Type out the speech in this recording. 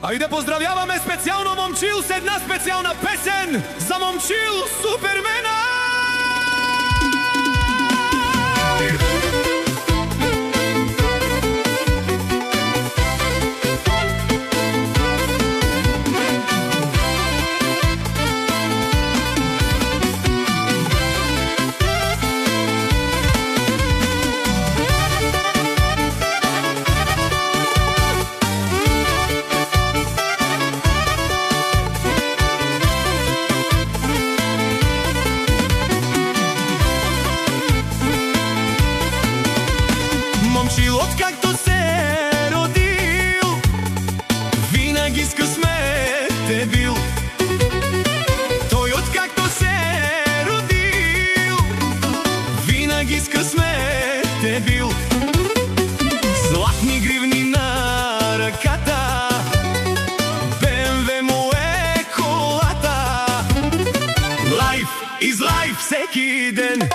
Ајде поздравјаваме специјално Момчил с една специјална песен за Момчил Супермена! Момчилот както се родил, винаги с късмет е бил. Тој откакто се родил, винаги с късмет е бил. Златни гривни на ръката, БМВ му е колата. Лайф из лайф всеки ден.